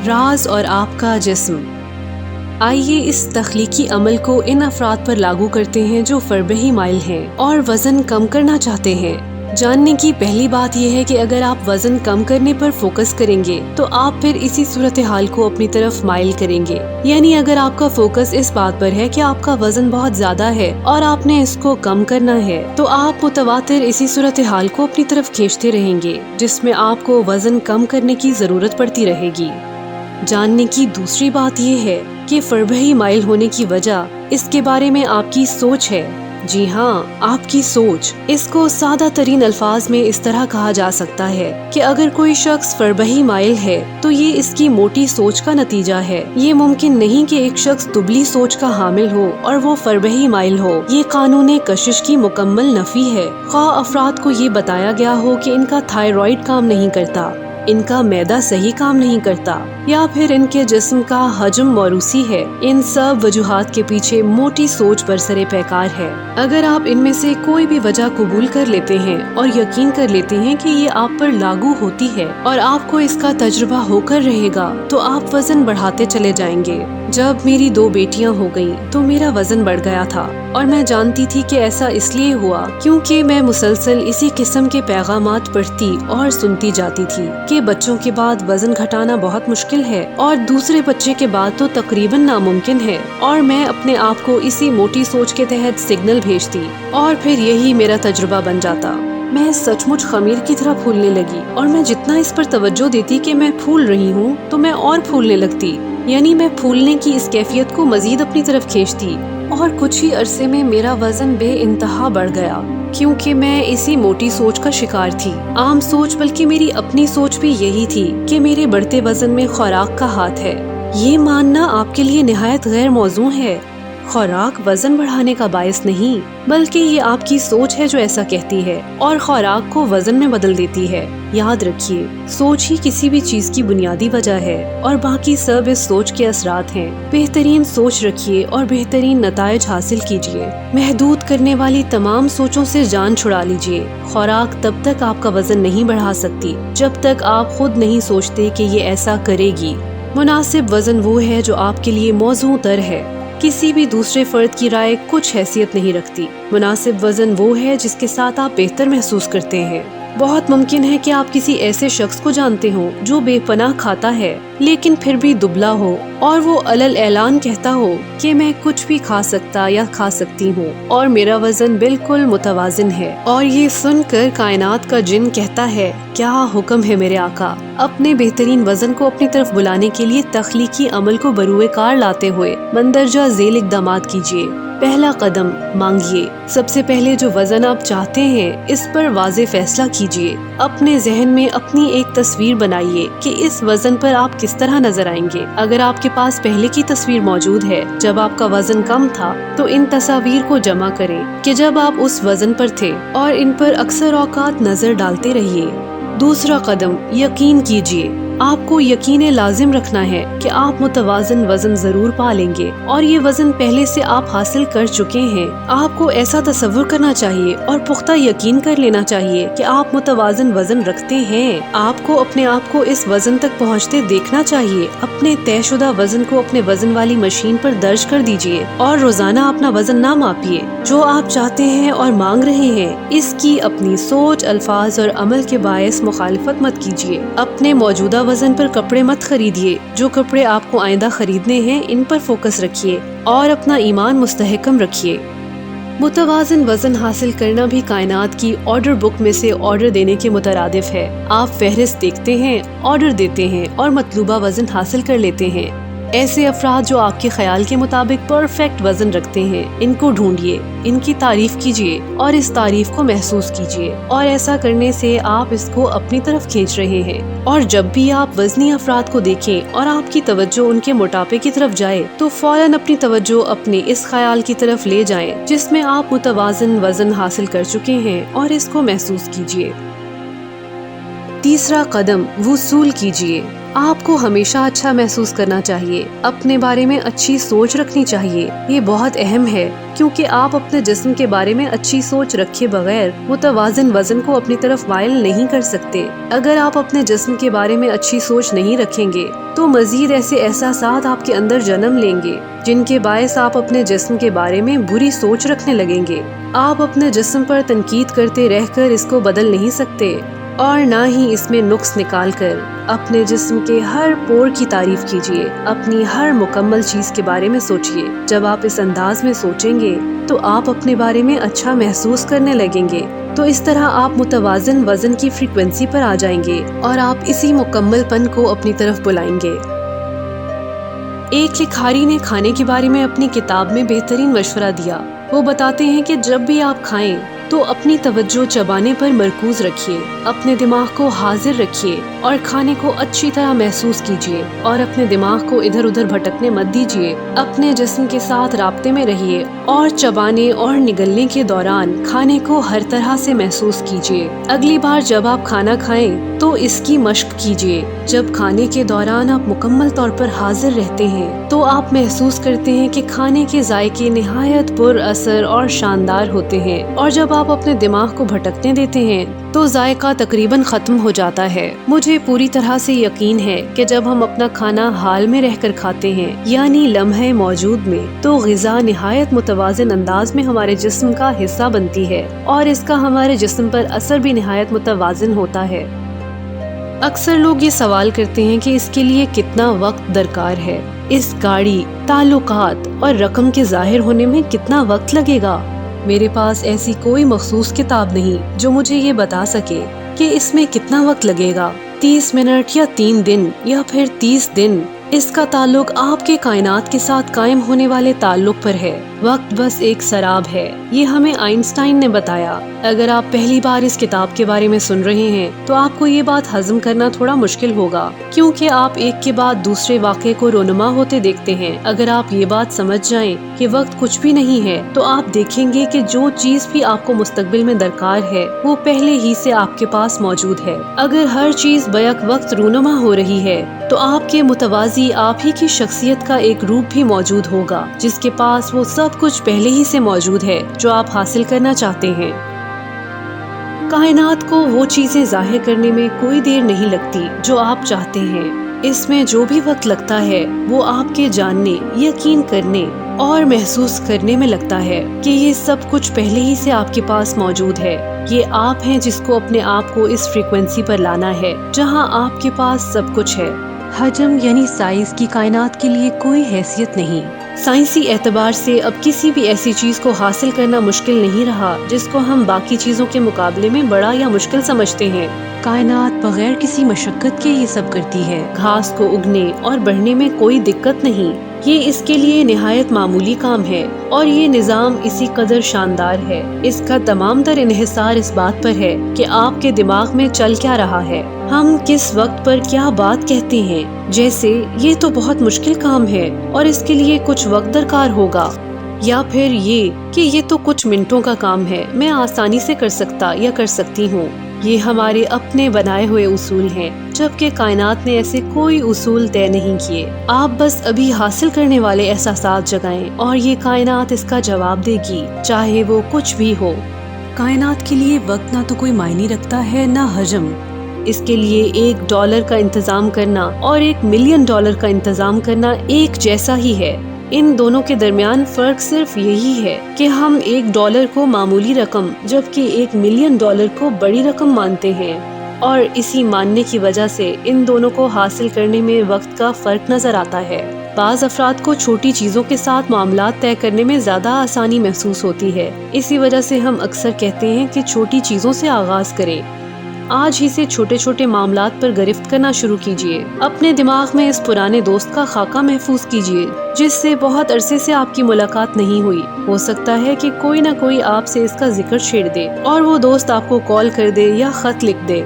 راز اور آپ کا جسم۔ آئیے اس تخلیقی عمل کو ان افراد پر لاگو کرتے ہیں جو فربہی مائل ہیں اور وزن کم کرنا چاہتے ہیں۔ جاننے کی پہلی بات یہ ہے کہ اگر آپ وزن کم کرنے پر فوکس کریں گے تو آپ پھر اسی صورتحال کو اپنی طرف مائل کریں گے۔ یعنی اگر آپ کا فوکس اس بات پر ہے کہ آپ کا وزن بہت زیادہ ہے اور آپ نے اس کو کم کرنا ہے تو آپ متواتر اسی صورتحال کو اپنی طرف کھینچتے رہیں گے جس میں آپ کو وزن کم کرنے کی ضرورت پڑتی رہے گی۔ جاننے کی دوسری بات یہ ہے کہ فربہی مائل ہونے کی وجہ اس کے بارے میں آپ کی سوچ ہے۔ جی ہاں، آپ کی سوچ۔ اس کو سادہ ترین الفاظ میں اس طرح کہا جا سکتا ہے کہ اگر کوئی شخص فربہی مائل ہے تو یہ اس کی موٹی سوچ کا نتیجہ ہے۔ یہ ممکن نہیں کہ ایک شخص دبلی سوچ کا حامل ہو اور وہ فربہی مائل ہو۔ یہ قانون کشش کی مکمل نفی ہے۔ خواہ افراد کو یہ بتایا گیا ہو کہ ان کا تھائرائیڈ کام نہیں کرتا، ان کا معدہ صحیح کام نہیں کرتا یا پھر ان کے جسم کا حجم موروثی ہے، ان سب وجوہات کے پیچھے موٹی سوچ برسر پیکار ہے۔ اگر آپ ان میں سے کوئی بھی وجہ قبول کر لیتے ہیں اور یقین کر لیتے ہیں کہ یہ آپ پر لاگو ہوتی ہے اور آپ کو اس کا تجربہ ہو کر رہے گا تو آپ وزن بڑھاتے چلے جائیں گے۔ جب میری 2 بیٹیاں ہو گئیں تو میرا وزن بڑھ گیا تھا اور میں جانتی تھی کہ ایسا اس لیے ہوا کیونکہ میں مسلسل اسی قسم کے پیغامات پڑھتی اور سنتی جاتی تھی کہ بچوں کے بعد وزن گھٹانا بہت مشکل ہے اور دوسرے بچے کے بعد تو تقریباً ناممکن ہے، اور میں اپنے آپ کو اسی موٹی سوچ کے تحت سگنل بھیجتی اور پھر یہی میرا تجربہ بن جاتا۔ میں سچ مچ خمیر کی طرح پھولنے لگی اور میں جتنا اس پر توجہ دیتی کہ میں پھول رہی ہوں تو میں اور پھولنے لگتی، یعنی میں پھولنے کی اس کیفیت کو مزید اپنی طرف کھینچتی اور کچھ ہی عرصے میں میرا وزن بے انتہا بڑھ گیا کیونکہ میں اسی موٹی سوچ کا شکار تھی۔ عام سوچ بلکہ میری اپنی سوچ بھی یہی تھی کہ میرے بڑھتے وزن میں خوراک کا ہاتھ ہے۔ یہ ماننا آپ کے لیے نہایت غیر موزوں ہے۔ خوراک وزن بڑھانے کا باعث نہیں بلکہ یہ آپ کی سوچ ہے جو ایسا کہتی ہے اور خوراک کو وزن میں بدل دیتی ہے۔ یاد رکھیے، سوچ ہی کسی بھی چیز کی بنیادی وجہ ہے اور باقی سب اس سوچ کے اثرات ہیں۔ بہترین سوچ رکھیے اور بہترین نتائج حاصل کیجیے۔ محدود کرنے والی تمام سوچوں سے جان چھڑا لیجیے۔ خوراک تب تک آپ کا وزن نہیں بڑھا سکتی جب تک آپ خود نہیں سوچتے کہ یہ ایسا کرے گی۔ مناسب وزن وہ ہے جو آپ کے لیے موزوں تر ہے۔ کسی بھی دوسرے فرد کی رائے کچھ حیثیت نہیں رکھتی۔ مناسب وزن وہ ہے جس کے ساتھ آپ بہتر محسوس کرتے ہیں۔ بہت ممکن ہے کہ آپ کسی ایسے شخص کو جانتے ہوں جو بے پناہ کھاتا ہے لیکن پھر بھی دبلا ہو اور وہ علل اعلان کہتا ہو کہ میں کچھ بھی کھا سکتا یا کھا سکتی ہوں اور میرا وزن بالکل متوازن ہے، اور یہ سن کر کائنات کا جن کہتا ہے کیا حکم ہے میرے آقا۔ اپنے بہترین وزن کو اپنی طرف بلانے کے لیے تخلیقی عمل کو بروئے کار لاتے ہوئے مندرجہ ذیل اقدامات کیجیے۔ پہلا قدم، مانگیے۔ سب سے پہلے جو وزن آپ چاہتے ہیں اس پر واضح فیصلہ کیجیے۔ اپنے ذہن میں اپنی ایک تصویر بنائیے کہ اس وزن پر آپ کس طرح نظر آئیں گے۔ اگر آپ کے پاس پہلے کی تصویر موجود ہے جب آپ کا وزن کم تھا تو ان تصاویر کو جمع کریں کہ جب آپ اس وزن پر تھے اور ان پر اکثر اوقات نظر ڈالتے رہیے۔ دوسرا قدم، یقین کیجیے۔ آپ کو یقین لازم رکھنا ہے کہ آپ متوازن وزن ضرور پا لیں گے اور یہ وزن پہلے سے آپ حاصل کر چکے ہیں۔ آپ کو ایسا تصور کرنا چاہیے اور پختہ یقین کر لینا چاہیے کہ آپ متوازن وزن رکھتے ہیں۔ آپ کو اپنے آپ کو اس وزن تک پہنچتے دیکھنا چاہیے۔ اپنے طے شدہ وزن کو اپنے وزن والی مشین پر درج کر دیجیے اور روزانہ اپنا وزن نہ ماپیے۔ جو آپ چاہتے ہیں اور مانگ رہے ہیں اس کی اپنی سوچ، الفاظ اور عمل کے باعث مخالفت مت کیجیے۔ اپنے موجودہ وزن پر کپڑے مت خریدیے۔ جو کپڑے آپ کو آئندہ خریدنے ہیں ان پر فوکس رکھیے اور اپنا ایمان مستحکم رکھیے۔ متوازن وزن حاصل کرنا بھی کائنات کی آرڈر بک میں سے آرڈر دینے کے مترادف ہے۔ آپ فہرست دیکھتے ہیں، آرڈر دیتے ہیں اور مطلوبہ وزن حاصل کر لیتے ہیں۔ ایسے افراد جو آپ کے خیال کے مطابق پرفیکٹ وزن رکھتے ہیں ان کو ڈھونڈیے، ان کی تعریف کیجیے اور اس تعریف کو محسوس کیجیے، اور ایسا کرنے سے آپ اس کو اپنی طرف کھینچ رہے ہیں۔ اور جب بھی آپ وزنی افراد کو دیکھیں اور آپ کی توجہ ان کے موٹاپے کی طرف جائے تو فوراً اپنی توجہ اپنے اس خیال کی طرف لے جائیں جس میں آپ متوازن وزن حاصل کر چکے ہیں اور اس کو محسوس کیجیے۔ تیسرا قدم، وصول کیجیے۔ آپ کو ہمیشہ اچھا محسوس کرنا چاہیے، اپنے بارے میں اچھی سوچ رکھنی چاہیے۔ یہ بہت اہم ہے کیونکہ آپ اپنے جسم کے بارے میں اچھی سوچ رکھے بغیر متوازن وزن کو اپنی طرف مائل نہیں کر سکتے۔ اگر آپ اپنے جسم کے بارے میں اچھی سوچ نہیں رکھیں گے تو مزید ایسے احساسات آپ کے اندر جنم لیں گے جن کے باعث آپ اپنے جسم کے بارے میں بری سوچ رکھنے لگیں گے۔ آپ اپنے جسم پر تنقید کرتے رہ کر اس کو بدل نہیں سکتے، اور نہ ہی اس میں نقص نکال کر۔ اپنے جسم کے ہر پور کی تعریف کیجیے، اپنی ہر مکمل چیز کے بارے میں سوچیے۔ جب آپ اس انداز میں سوچیں گے تو آپ اپنے بارے میں اچھا محسوس کرنے لگیں گے، تو اس طرح آپ متوازن وزن کی فریکوینسی پر آ جائیں گے اور آپ اسی مکمل پن کو اپنی طرف بلائیں گے۔ ایک لکھاری نے کھانے کے بارے میں اپنی کتاب میں بہترین مشورہ دیا۔ وہ بتاتے ہیں کہ جب بھی آپ کھائیں تو اپنی توجہ چبانے پر مرکوز رکھیے، اپنے دماغ کو حاضر رکھیے اور کھانے کو اچھی طرح محسوس کیجیے، اور اپنے دماغ کو ادھر ادھر بھٹکنے مت دیجیے۔ اپنے جسم کے ساتھ رابطے میں رہیے اور چبانے اور نگلنے کے دوران کھانے کو ہر طرح سے محسوس کیجیے۔ اگلی بار جب آپ کھانا کھائیں تو اس کی مشق کیجیے۔ جب کھانے کے دوران آپ مکمل طور پر حاضر رہتے ہیں تو آپ محسوس کرتے ہیں کہ کھانے کے ذائقے نہایت پر اثر اور شاندار ہوتے ہیں، اور جب آپ اپنے دماغ کو بھٹکنے دیتے ہیں تو ذائقہ تقریباً ختم ہو جاتا ہے۔ مجھے پوری طرح سے یقین ہے کہ جب ہم اپنا کھانا حال میں رہ کر کھاتے ہیں، یعنی لمحے موجود میں، تو غذا نہایت متوازن انداز میں ہمارے جسم کا حصہ بنتی ہے، اور اس کا ہمارے جسم پر اثر بھی نہایت متوازن ہوتا ہے۔ اکثر لوگ یہ سوال کرتے ہیں کہ اس کے لیے کتنا وقت درکار ہے، اس گاڑی، تعلقات اور رقم کے ظاہر ہونے میں کتنا وقت لگے گا۔ میرے پاس ایسی کوئی مخصوص کتاب نہیں جو مجھے یہ بتا سکے کہ اس میں کتنا وقت لگے گا، 30 منٹ یا 3 دن یا پھر 30 دن۔ اس کا تعلق آپ کے کائنات کے ساتھ قائم ہونے والے تعلق پر ہے۔ وقت بس ایک سراب ہے، یہ ہمیں آئنسٹائن نے بتایا۔ اگر آپ پہلی بار اس کتاب کے بارے میں سن رہے ہیں تو آپ کو یہ بات ہضم کرنا تھوڑا مشکل ہوگا، کیونکہ آپ ایک کے بعد دوسرے واقعے کو رونما ہوتے دیکھتے ہیں۔ اگر آپ یہ بات سمجھ جائیں کہ وقت کچھ بھی نہیں ہے تو آپ دیکھیں گے کہ جو چیز بھی آپ کو مستقبل میں درکار ہے وہ پہلے ہی سے آپ کے پاس موجود ہے۔ اگر ہر چیز بیک وقت رونما ہو رہی ہے تو آپ کے متوازی آپ ہی کی شخصیت کا ایک روپ بھی موجود ہوگا جس کے پاس وہ سب کچھ پہلے ہی سے موجود ہے جو آپ حاصل کرنا چاہتے ہیں۔ کائنات کو وہ چیزیں ظاہر کرنے میں کوئی دیر نہیں لگتی جو آپ چاہتے ہیں۔ اس میں جو بھی وقت لگتا ہے وہ آپ کے جاننے، یقین کرنے اور محسوس کرنے میں لگتا ہے کہ یہ سب کچھ پہلے ہی سے آپ کے پاس موجود ہے۔ یہ آپ ہیں جس کو اپنے آپ کو اس فریکوینسی پر لانا ہے جہاں آپ کے پاس سب کچھ ہے۔ حجم یعنی سائز کی کائنات کے لیے کوئی حیثیت نہیں۔ سائنسی اعتبار سے اب کسی بھی ایسی چیز کو حاصل کرنا مشکل نہیں رہا جس کو ہم باقی چیزوں کے مقابلے میں بڑا یا مشکل سمجھتے ہیں۔ کائنات بغیر کسی مشقت کے یہ سب کرتی ہے۔ گھاس کو اگنے اور بڑھنے میں کوئی دقت نہیں، یہ اس کے لیے نہایت معمولی کام ہے، اور یہ نظام اسی قدر شاندار ہے۔ اس کا تمام تر انحصار اس بات پر ہے کہ آپ کے دماغ میں چل کیا رہا ہے، ہم کس وقت پر کیا بات کہتے ہیں۔ جیسے یہ تو بہت مشکل کام ہے اور اس کے لیے کچھ وقت درکار ہوگا، یا پھر یہ کہ یہ تو کچھ منٹوں کا کام ہے، میں آسانی سے کر سکتا یا کر سکتی ہوں۔ یہ ہمارے اپنے بنائے ہوئے اصول ہیں، جبکہ کائنات نے ایسے کوئی اصول طے نہیں کیے۔ آپ بس ابھی حاصل کرنے والے احساسات جگائیں اور یہ کائنات اس کا جواب دے گی، چاہے وہ کچھ بھی ہو۔ کائنات کے لیے وقت نہ تو کوئی معنی رکھتا ہے نہ حجم۔ اس کے لیے $1 کا انتظام کرنا اور $1,000,000 کا انتظام کرنا ایک جیسا ہی ہے۔ ان دونوں کے درمیان فرق صرف یہی ہے کہ ہم $1 کو معمولی رقم جبکہ $1,000,000 کو بڑی رقم مانتے ہیں، اور اسی ماننے کی وجہ سے ان دونوں کو حاصل کرنے میں وقت کا فرق نظر آتا ہے۔ بعض افراد کو چھوٹی چیزوں کے ساتھ معاملات طے کرنے میں زیادہ آسانی محسوس ہوتی ہے، اسی وجہ سے ہم اکثر کہتے ہیں کہ چھوٹی چیزوں سے آغاز کریں۔ آج ہی سے چھوٹے چھوٹے معاملات پر گرفت کرنا شروع کیجیے۔ اپنے دماغ میں اس پرانے دوست کا خاکہ محفوظ کیجیے جس سے بہت عرصے سے آپ کی ملاقات نہیں ہوئی۔ ہو سکتا ہے کہ کوئی نہ کوئی آپ سے اس کا ذکر چھیڑ دے اور وہ دوست آپ کو کال کر دے یا خط لکھ دے۔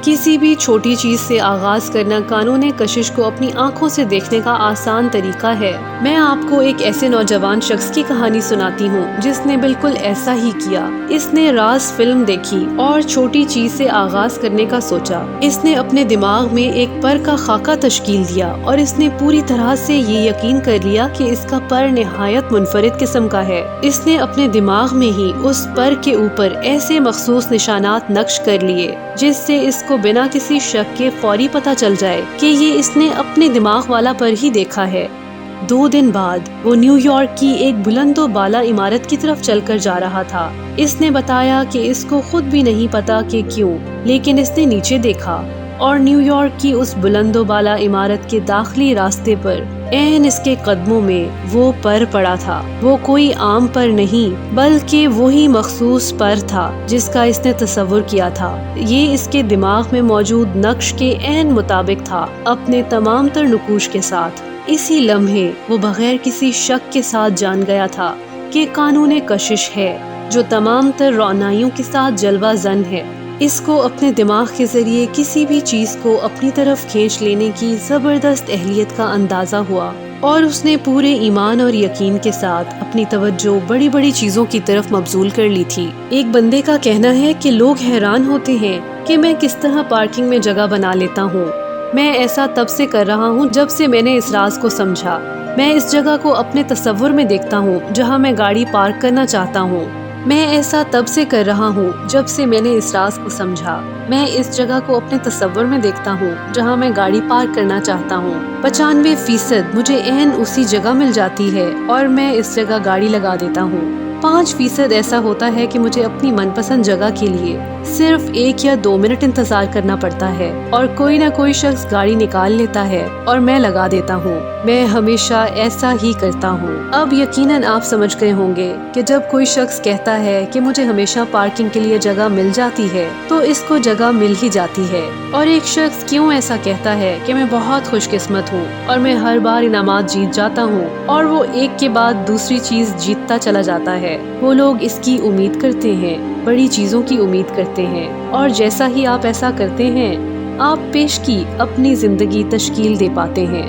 کسی بھی چھوٹی چیز سے آغاز کرنا قانون کشش کو اپنی آنکھوں سے دیکھنے کا آسان طریقہ ہے۔ میں آپ کو ایک ایسے نوجوان شخص کی کہانی سناتی ہوں جس نے بالکل ایسا ہی کیا۔ اس نے راز فلم دیکھی اور چھوٹی چیز سے آغاز کرنے کا سوچا۔ اس نے اپنے دماغ میں ایک پر کا خاکہ تشکیل دیا اور اس نے پوری طرح سے یہ یقین کر لیا کہ اس کا پر نہایت منفرد قسم کا ہے۔ اس نے اپنے دماغ میں ہی اس پر کے اوپر ایسے مخصوص نشانات نقش کر لیے جس سے اس کو بنا کسی شک کے فوری پتہ چل جائے کہ یہ اس نے اپنے دماغ والا پر ہی دیکھا ہے۔ 2 دن بعد وہ نیو یارک کی ایک بلند و بالا عمارت کی طرف چل کر جا رہا تھا۔ اس نے بتایا کہ اس کو خود بھی نہیں پتا کہ کیوں، لیکن اس نے نیچے دیکھا اور نیو یارک کی اس بلند و بالا عمارت کے داخلی راستے پر عین اس کے قدموں میں وہ پر پڑا تھا۔ وہ کوئی عام پر نہیں بلکہ وہی مخصوص پر تھا جس کا اس نے تصور کیا تھا۔ یہ اس کے دماغ میں موجود نقش کے عین مطابق تھا، اپنے تمام تر نقوش کے ساتھ۔ اسی لمحے وہ بغیر کسی شک کے ساتھ جان گیا تھا کہ قانون کشش ہے جو تمام تر روانائیوں کے ساتھ جلوہ زن ہے۔ اس کو اپنے دماغ کے ذریعے کسی بھی چیز کو اپنی طرف کھینچ لینے کی زبردست اہلیت کا اندازہ ہوا اور اس نے پورے ایمان اور یقین کے ساتھ اپنی توجہ بڑی بڑی چیزوں کی طرف مبذول کر لی تھی۔ ایک بندے کا کہنا ہے کہ لوگ حیران ہوتے ہیں کہ میں کس طرح پارکنگ میں جگہ بنا لیتا ہوں۔ میں ایسا تب سے کر رہا ہوں جب سے میں نے اس راز کو سمجھا۔ میں اس جگہ کو اپنے تصور میں دیکھتا ہوں جہاں میں گاڑی پارک کرنا چاہتا ہوں۔ میں ایسا تب سے کر رہا ہوں جب سے میں نے اس راز کو سمجھا۔ میں اس جگہ کو اپنے تصور میں دیکھتا ہوں جہاں میں گاڑی پارک کرنا چاہتا ہوں۔ 95% مجھے عین اسی جگہ مل جاتی ہے اور میں اس جگہ گاڑی لگا دیتا ہوں۔ 5% ایسا ہوتا ہے کہ مجھے اپنی من پسند جگہ کے لیے صرف 1 یا 2 منٹ انتظار کرنا پڑتا ہے اور کوئی نہ کوئی شخص گاڑی نکال لیتا ہے اور میں لگا دیتا ہوں۔ میں ہمیشہ ایسا ہی کرتا ہوں۔ اب یقیناً آپ سمجھ گئے ہوں گے کہ جب کوئی شخص کہتا ہے کہ مجھے ہمیشہ پارکنگ کے لیے جگہ مل جاتی ہے تو اس کو جگہ مل ہی جاتی ہے، اور ایک شخص کیوں ایسا کہتا ہے کہ میں بہت خوش قسمت ہوں اور میں ہر بار انعامات جیت جاتا ہوں، اور وہ ایک کے بعد دوسری چیز جیتتا چلا جاتا ہے۔ وہ لوگ اس کی امید کرتے ہیں، بڑی چیزوں کی امید کرتے ہیں، اور جیسا ہی آپ ایسا کرتے ہیں آپ پیش کی اپنی زندگی تشکیل دے پاتے ہیں۔